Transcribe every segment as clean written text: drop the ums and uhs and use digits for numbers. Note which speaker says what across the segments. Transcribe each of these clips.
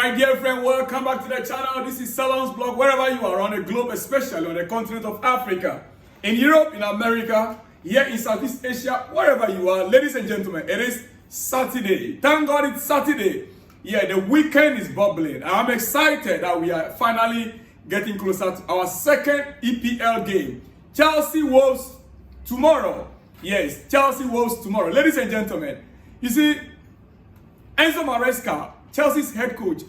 Speaker 1: my dear friend, welcome back to the channel. This is Salon's blog. Wherever you are around the globe, especially on the continent of Africa, in Europe, in America, here in Southeast Asia, wherever you are, ladies and gentlemen, it is Saturday. Thank God it's Saturday. Yeah, the weekend is bubbling. I'm excited that we are finally getting closer to our second EPL game. Chelsea Wolves tomorrow. Yes, Chelsea Wolves tomorrow. Ladies and gentlemen, you see, Enzo Maresca, Chelsea's head coach,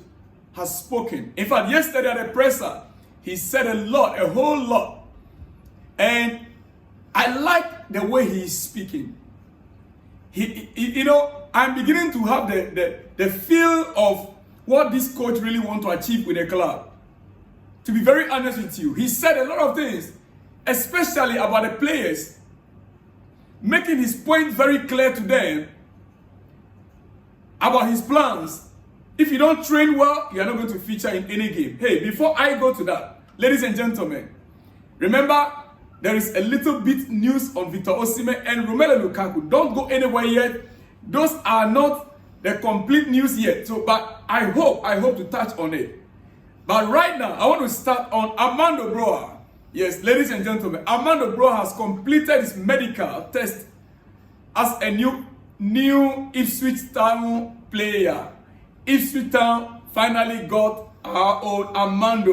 Speaker 1: has spoken. In fact, yesterday at the presser, he said a lot, a whole lot. And I like the way he is speaking. I'm beginning to have the feel of what this coach really wants to achieve with the club. To be very honest with you, he said a lot of things, especially about the players, making his point very clear to them about his plans. If you don't train well, you are not going to feature in any game. Hey, before I go to that, ladies and gentlemen, remember there is a little bit news on Victor Osimhen and Romelu Lukaku. Don't go anywhere yet. Those are not the complete news yet. So, but I hope to touch on it. But right now, I want to start on Amand. Yes, ladies and gentlemen, Amand has completed his medical test as a new Ipswich Town player. Ipswich Town finally got our own Amand.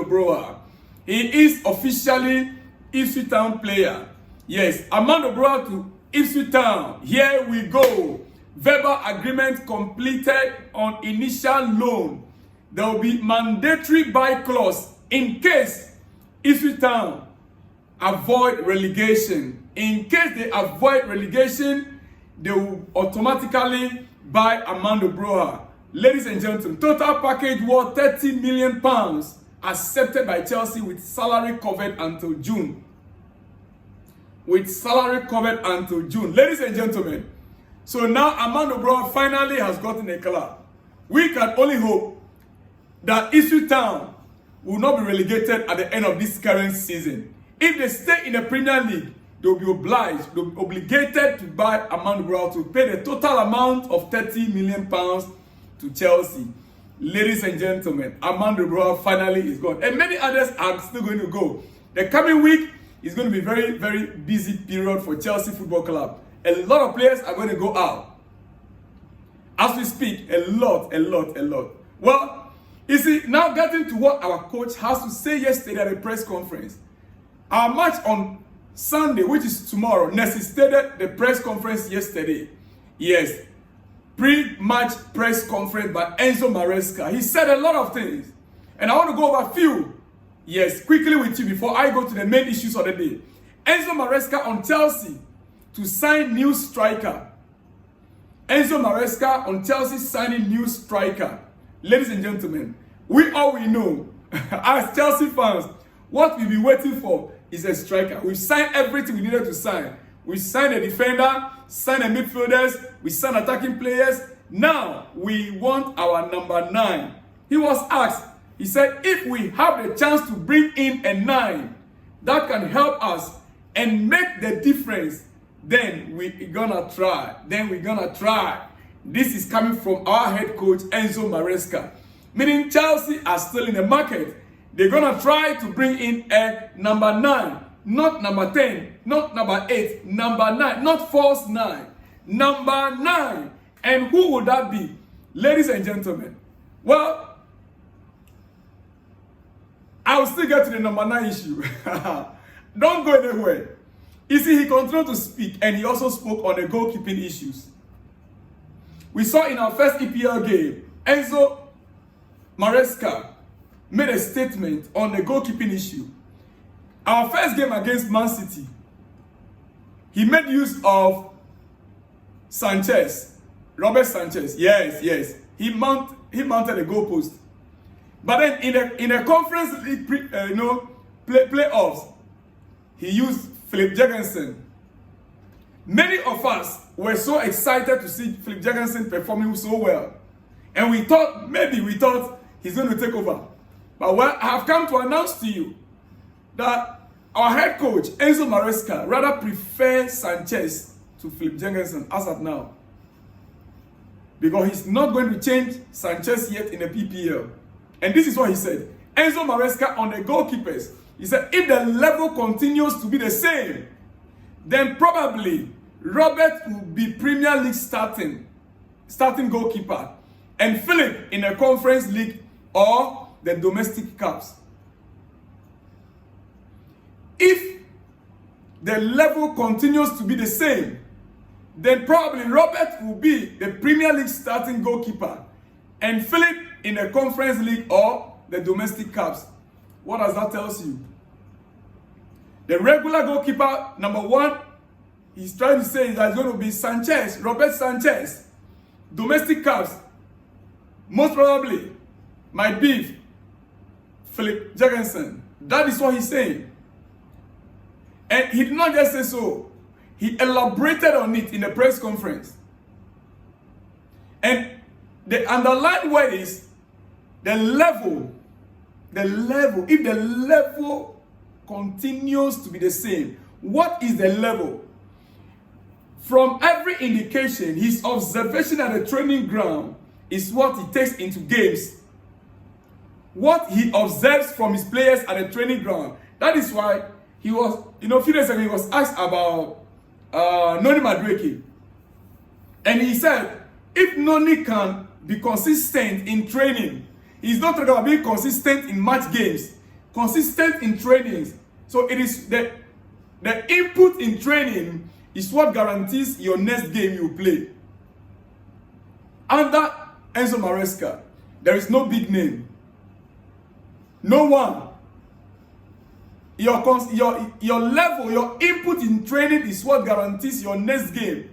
Speaker 1: He is officially Ipswich Town player. Yes, Amand to Ipswich Town. Here we go. Verbal agreement completed on initial loan. There will be mandatory buy clause in case Ipswich Town avoid relegation. In case they avoid relegation, they will automatically buy Amand. Ladies and gentlemen, total package worth £30 million accepted by Chelsea with salary covered until June. With salary covered until June. Ladies and gentlemen, so now Amand finally has gotten a club. We can only hope that Ipswich Town will not be relegated at the end of this current season. If they stay in the Premier League, they will be obliged, they will be obligated to buy Amand to pay the total amount of £30 million to Chelsea. Ladies and gentlemen, Amand finally is gone. And many others are still going to go. The coming week is going to be very, very busy period for Chelsea Football Club. A lot of players are going to go out. As we speak, a lot. Well, you see, now getting to what our coach has to say yesterday at a press conference. Our match on Sunday, which is tomorrow, necessitated the press conference yesterday. Yes, pre-match press conference by Enzo Maresca. He said a lot of things. And I want to go over a few, yes, quickly with you before I go to the main issues of the day. Enzo Maresca on Chelsea to sign new striker. Enzo Maresca on Chelsea signing new striker. Ladies and gentlemen, we know, as Chelsea fans, what we've been waiting for is a striker. We've signed everything we needed to sign. We signed a defender, signed a midfielders, we signed attacking players. Now we want our number 9. He was asked, he said, if we have the chance to bring in a 9 that can help us and make the difference, then we're gonna try. This is coming from our head coach, Enzo Maresca. Meaning Chelsea are still in the market. They're gonna try to bring in a number 9. Not number 10, not number 8, number 9, not false 9. Number 9. And who would that be? Ladies and gentlemen, well, I'll still get to the number 9 issue. Don't go anywhere. You see, he continued to speak and he also spoke on the goalkeeping issues. We saw in our first EPL game, Enzo Maresca made a statement on the goalkeeping issue. Our first game against Man City, he made use of Sanchez, Robert Sanchez. Yes. He mounted a goalpost. But then in a conference league playoffs, he used Philip Jensson. Many of us were so excited to see Philip Jensson performing so well. And we thought he's going to take over. But I have come to announce to you that our head coach, Enzo Maresca, rather prefers Sanchez to Philip Jensson as of now. Because he's not going to change Sanchez yet in the PPL. And this is what he said. Enzo Maresca on the goalkeepers. He said, if the level continues to be the same, then probably Robert will be Premier League starting goalkeeper, and Philip in the Conference League or the domestic cups. If the level continues to be the same, then probably Robert will be the Premier League starting goalkeeper, and Philip in the Conference League or the domestic cups. What does that tell you? The regular goalkeeper, number one, he's trying to say that it's going to be Sanchez, Robert Sanchez. Domestic cups, most probably, might be Philip Jensson. That is what he's saying. And he did not just say so. He elaborated on it in the press conference. And the underlined word is the level. The level. If the level continues to be the same, what is the level? From every indication, his observation at the training ground is what he takes into games. What he observes from his players at the training ground. That is why he was, a few days ago, he was asked about Noni Madueke. And he said, if Noni can be consistent in training, he's not talking about being consistent in match games, consistent in trainings. So it is the input in training is what guarantees your next game you play. Under Enzo Maresca, there is no big name. No one. Your level, your input in training is what guarantees your next game.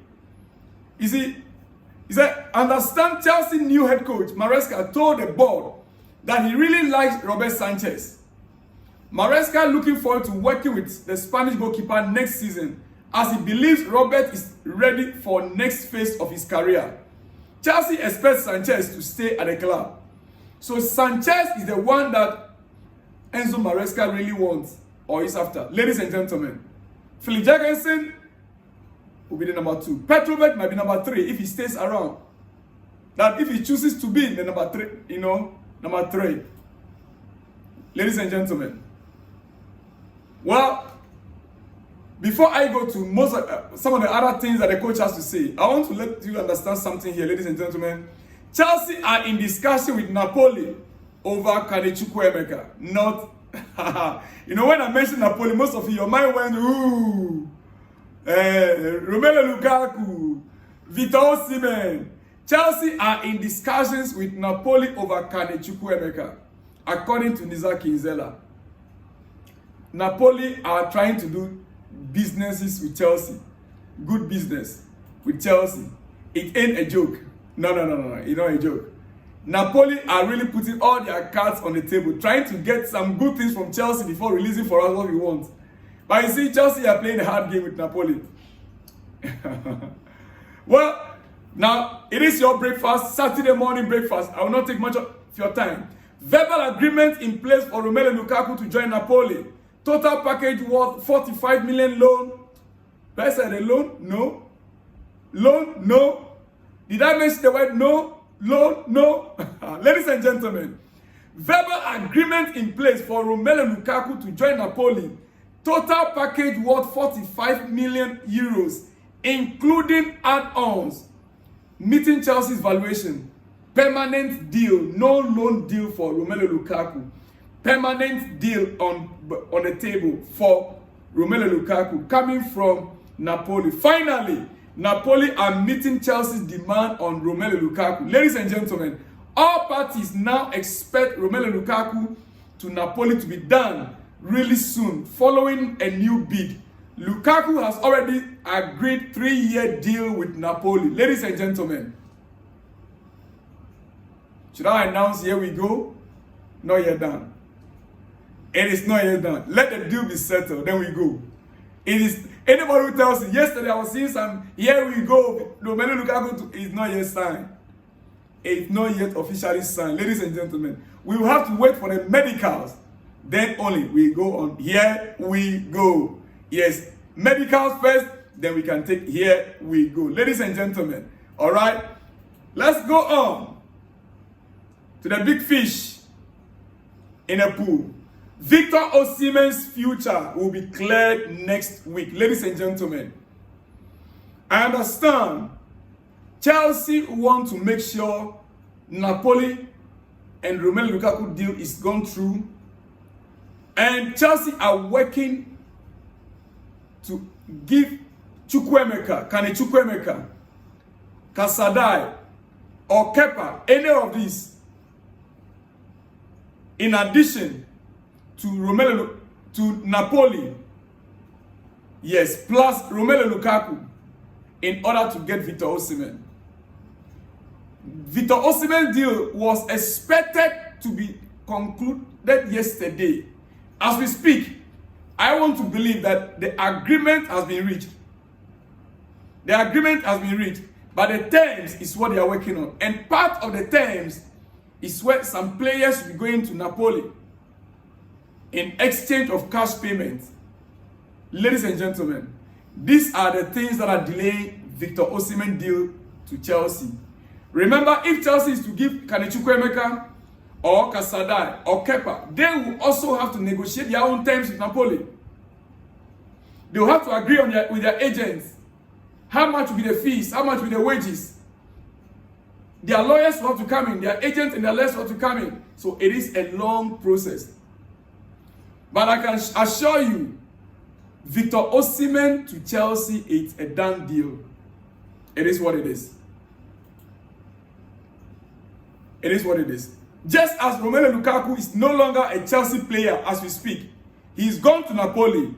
Speaker 1: You see, he said, understand Chelsea new head coach Maresca told the board that he really likes Robert Sanchez. Maresca looking forward to working with the Spanish goalkeeper next season, as he believes Robert is ready for next phase of his career. Chelsea expects Sanchez to stay at the club. So Sanchez is the one that Enzo Maresca really wants or is after. Ladies and gentlemen, Philip Jensson will be the number 2. Petrovic might be number 3 if he stays around. That if he chooses to be the number 3, number 3. Ladies and gentlemen, well, before I go to some of the other things that the coach has to say, I want to let you understand something here, ladies and gentlemen. Chelsea are in discussion with Napoli over Chukwuemeka. Not, when I mentioned Napoli, most of your mind went, ooh, Romelu Lukaku, Osimhen. Chelsea are in discussions with Napoli over Chukwuemeka, according to Nizar Kinzela. Napoli are trying to do businesses with Chelsea. Good business with Chelsea. It ain't a joke. No. It's not a joke. Napoli are really putting all their cards on the table, trying to get some good things from Chelsea before releasing for us what we want. But you see, Chelsea are playing a hard game with Napoli. Well, now it is your breakfast, Saturday morning breakfast. I will not take much of your time. Verbal agreement in place for Romelu Lukaku to join Napoli. Total package worth 45 million loan. Did I say the loan? No. Loan? No. Did I mention the word no? Loan? No. Ladies and gentlemen, verbal agreement in place for Romelu Lukaku to join Napoli. Total package worth 45 million euros, including add-ons, meeting Chelsea's valuation. Permanent deal, no loan deal for Romelu Lukaku. Permanent deal on the table for Romelu Lukaku coming from Napoli. Finally, Napoli are meeting Chelsea's demand on Romelu Lukaku. Ladies and gentlemen, all parties now expect Romelu Lukaku to Napoli to be done really soon, following a new bid. Lukaku has already agreed 3-year deal with Napoli. Ladies and gentlemen, should I announce here we go? Not yet done. It is not yet done. Let the deal be settled, then we go. It is anybody who tells you yesterday I was seeing some here we go. Romelu Lukaku is not yet signed. It's not yet officially signed. Ladies and gentlemen, we will have to wait for the medicals. Then only we go on. Here we go. Yes, medicals first, then we can take here we go. Ladies and gentlemen, all right, let's go on to the big fish in a pool. Victor Osimhen's future will be cleared next week. Ladies and gentlemen, I understand Chelsea want to make sure Napoli and Romelu Lukaku deal is gone through, and Chelsea are working to give Chukwuemeka, Kasadai, or Kepa, any of these, in addition to Napoli, yes, plus Romelu Lukaku, in order to get Victor Osimhen. Victor Osimhen deal was expected to be concluded yesterday. As we speak, I want to believe that the agreement has been reached. The agreement has been reached, but the terms is what they are working on. And part of the terms is where some players will be going to Napoli in exchange of cash payments. Ladies and gentlemen, these are the things that are delaying Victor Osimhen deal to Chelsea. Remember, if Chelsea is to give Chukwuemeka or Kasadai or Kepa, they will also have to negotiate their own terms with Napoli. They will have to agree on with their agents. How much will be the fees? How much will be the wages? Their lawyers will have to come in. Their agents and their lawyers will have to come in. So it is a long process. But I can assure you, Victor Osimhen to Chelsea, it's a done deal. It is what it is. It is what it is. Just as Romelu Lukaku is no longer a Chelsea player as we speak, he's gone to Napoli.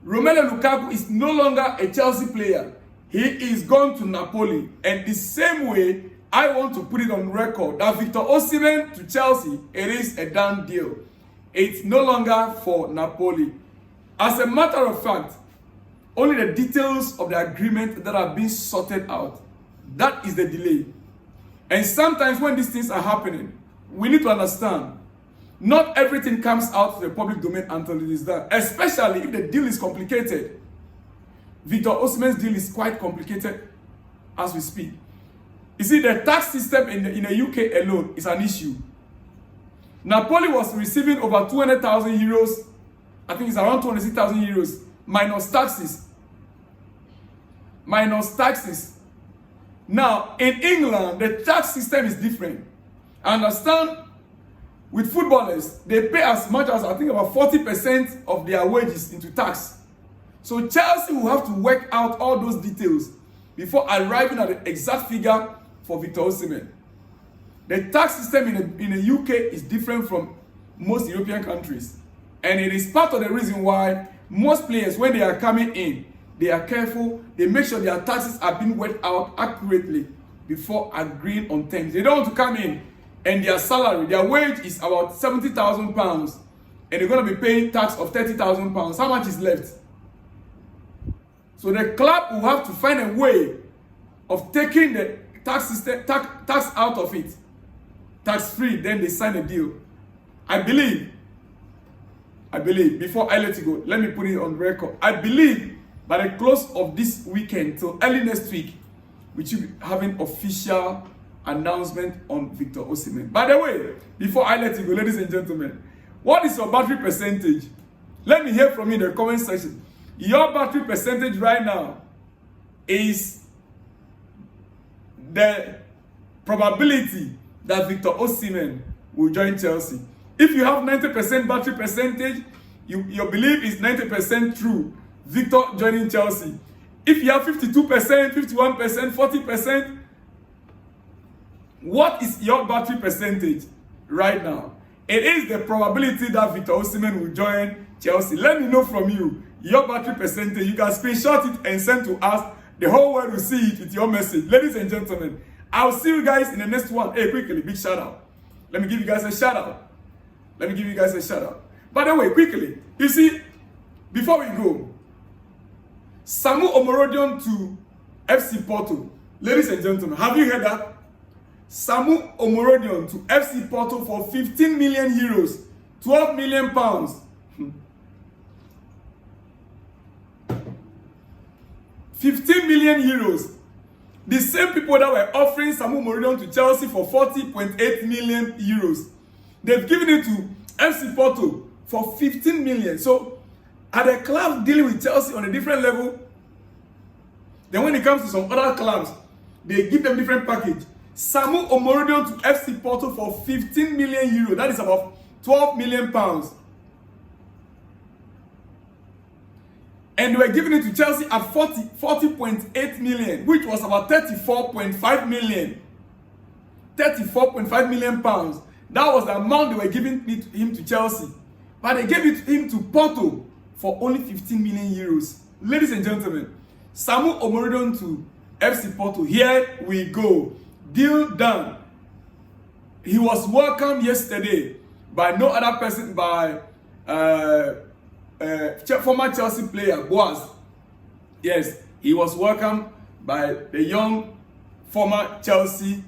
Speaker 1: Romelu Lukaku is no longer a Chelsea player. He is gone to Napoli. And the same way, I want to put it on record that Victor Osimhen to Chelsea, it is a done deal. It's no longer for Napoli. As a matter of fact, only the details of the agreement that are being sorted out, that is the delay. And sometimes when these things are happening, we need to understand, not everything comes out to the public domain until it is done, especially if the deal is complicated. Victor Osimhen's deal is quite complicated as we speak. You see, the tax system in the UK alone is an issue. Napoli was receiving over 200,000 euros, I think it's around 260,000 euros, minus taxes. Minus taxes. Now, in England, the tax system is different. I understand with footballers, they pay as much as, I think, about 40% of their wages into tax. So Chelsea will have to work out all those details before arriving at the exact figure for Victor Osimhen. The tax system in the UK is different from most European countries. And it is part of the reason why most players, when they are coming in, they are careful. They make sure their taxes are being worked out accurately before agreeing on terms. They don't want to come in and their salary, their wage is about £70,000, and they're going to be paying tax of £30,000. How much is left? So the club will have to find a way of taking the tax system, tax out of it, tax-free. Then they sign a deal. I believe, before I let you go, let me put it on record. I believe by the close of this weekend till early next week, we should be having official announcement on Victor Osimhen. By the way, before I let you go, ladies and gentlemen, what is your battery percentage? Let me hear from you in the comment section. Your battery percentage right now is the probability that Victor Osimhen will join Chelsea. If you have 90% battery percentage, your belief is 90% true, Victor joining Chelsea. If you have 52%, 51%, 40%, what is your battery percentage right now? It is the probability that Victor Osimhen will join Chelsea. Let me know from you your battery percentage. You can screenshot it and send to us. The whole world will see it with your message. Ladies and gentlemen, I'll see you guys in the next one. Hey, quickly, big shout out. Let me give you guys a shout out. By the way, quickly, you see, before we go, Samu Omorodion to FC Porto. Ladies and gentlemen, have you heard that? Samu Omorodion to FC Porto for 15 million euros, 12 million pounds. 15 million euros. The same people that were offering Samu Omorodion to Chelsea for 40.8 million euros. They've given it to FC Porto for 15 million. So, are the clubs dealing with Chelsea on a different level? Then when it comes to some other clubs, they give them different package. Samu Omoridion to FC Porto for 15 million euros. That is about 12 million pounds. And they were giving it to Chelsea at 40.8 million, which was about 34.5 million. 34.5 million pounds. That was the amount they were giving it him to Chelsea. But they gave it to him to Porto for only 15 million euros. Ladies and gentlemen, Samu Omoridion to FC Porto. Here we go. Deal done. He was welcomed yesterday by no other person, by former Chelsea player Boaz. Yes, he was welcomed by the young former Chelsea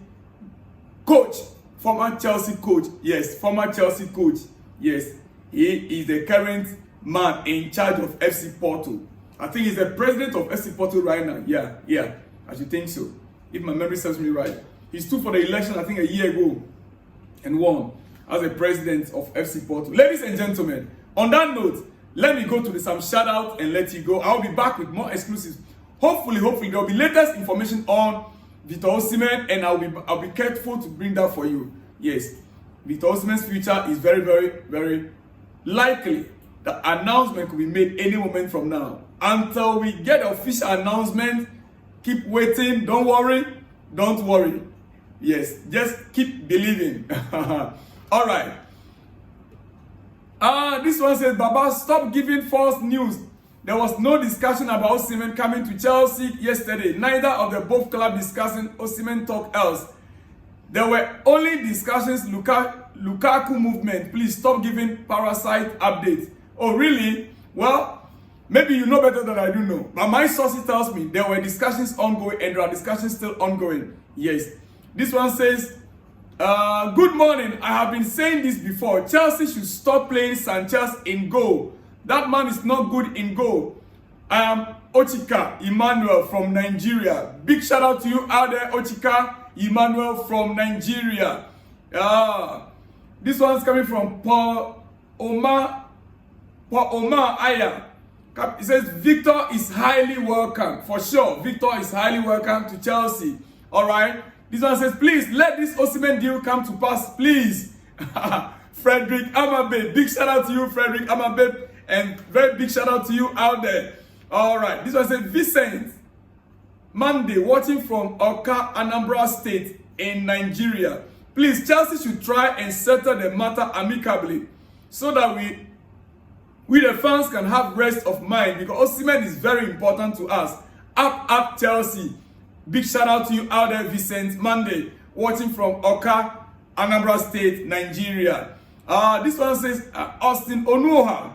Speaker 1: coach. Former Chelsea coach. Yes, former Chelsea coach. Yes, he is the current man in charge of FC Porto. I think he's the president of FC Porto right now. Yeah, I should think so, if my memory serves me right. He stood for the election, I think, a year ago and won as the president of FC Porto. Ladies and gentlemen, on that note, let me go to some shout out and let you go. I'll be back with more exclusives. Hopefully, there will be latest information on Victor Osimhen, and I'll be careful to bring that for you. Yes, Victor Osimhen's future is very, very, very likely. The announcement could be made any moment from now. Until we get the official announcement, keep waiting. Don't worry. Yes, just keep believing. All right. This one says, Baba, stop giving false news. There was no discussion about Osimhen coming to Chelsea yesterday. Neither of the both clubs discussing Osimhen talk else. There were only discussions Lukaku movement. Please stop giving parasite updates. Oh, really? Well, maybe you know better than I do know. But my source tells me there were discussions ongoing and there are discussions still ongoing. Yes. This one says, good morning. I have been saying this before. Chelsea should stop playing Sanchez in goal. That man is not good in goal. I am Ochika Emmanuel from Nigeria. Big shout out to you out there, Ochika Emmanuel from Nigeria. This one's coming from Paul Omar Aya. It says, Victor is highly welcome. For sure, Victor is highly welcome to Chelsea. All right. This one says, please let this Osimhen deal come to pass, please. Frederick Amabe. Big shout out to you, Frederick Amabe. And very big shout out to you out there. All right. This one says, Vincent Monday, watching from Oka, Anambra State in Nigeria. Please, Chelsea should try and settle the matter amicably so that we the fans can have rest of mind, because Osimhen is very important to us. Up Chelsea. Big shout out to you out there, Vincent Monday, watching from Oka, Anambra State, Nigeria. This one says Austin Onuoha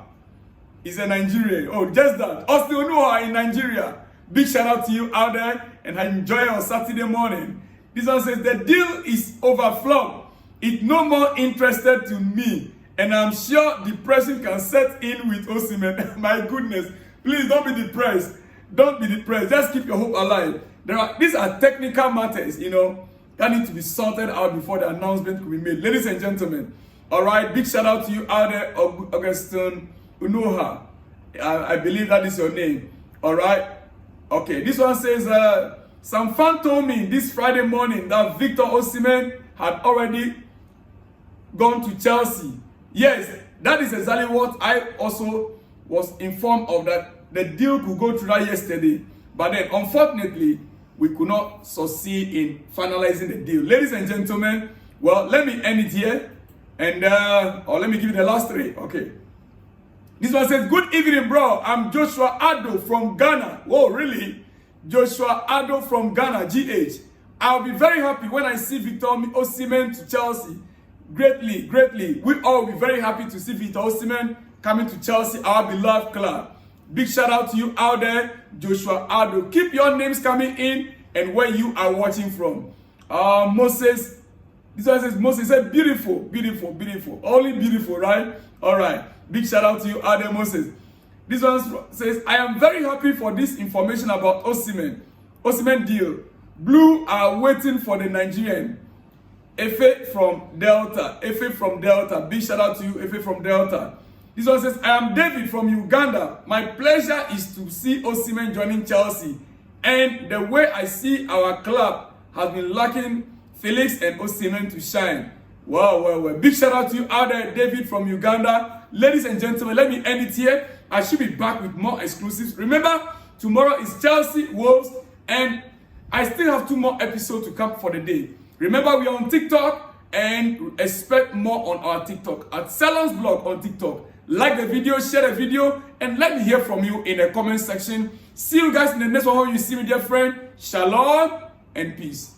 Speaker 1: is a Nigerian. Oh, just that. Austin Onuoha in Nigeria. Big shout out to you out there and enjoy your Saturday morning. This one says the deal is overflowed. It's no more interested to me. And I'm sure depression can set in with Osimhen. My goodness. Please don't be depressed. Don't be depressed. Just keep your hope alive. These are technical matters, that need to be sorted out before the announcement could be made. Ladies and gentlemen, all right, big shout out to you out there, Augustin Unoha. I believe that is your name. All right. Okay, this one says, some fan told me this Friday morning that Victor Osimhen had already gone to Chelsea. Yes, that is exactly what I also was informed of, that the deal could go through that yesterday. But then, unfortunately, we could not succeed in finalizing the deal. Ladies and gentlemen, well, let me end it here. And, or let me give you the last three. Okay. This one says, good evening, bro. I'm Joshua Addo from Ghana. Whoa, really? Joshua Addo from Ghana, GH. I'll be very happy when I see Victor Osimhen to Chelsea. Greatly. We all will be very happy to see Victor Osimhen coming to Chelsea, our beloved club. Big shout out to you out there, Joshua Addo. Keep your names coming in and where you are watching from. Moses. This one says, Moses said, beautiful. Only beautiful, right? All right. Big shout out to you out there, Moses. This one says, I am very happy for this information about Osimhen deal. Blue are waiting for the Nigerian. Efe from Delta. Efe from Delta. Big shout out to you, Efe from Delta. This one says, I am David from Uganda. My pleasure is to see Osimhen joining Chelsea. And the way I see our club has been lacking Felix and Osimhen to shine. Wow. Big shout out to you out there, David from Uganda. Ladies and gentlemen, let me end it here. I should be back with more exclusives. Remember, tomorrow is Chelsea, Wolves, and I still have 2 more episodes to come for the day. Remember, we are on TikTok, and expect more on our TikTok at Salon's Blog on TikTok. Like the video, share the video, and let me hear from you in the comment section. See you guys in the next one. You see me, dear friend. Shalom and peace.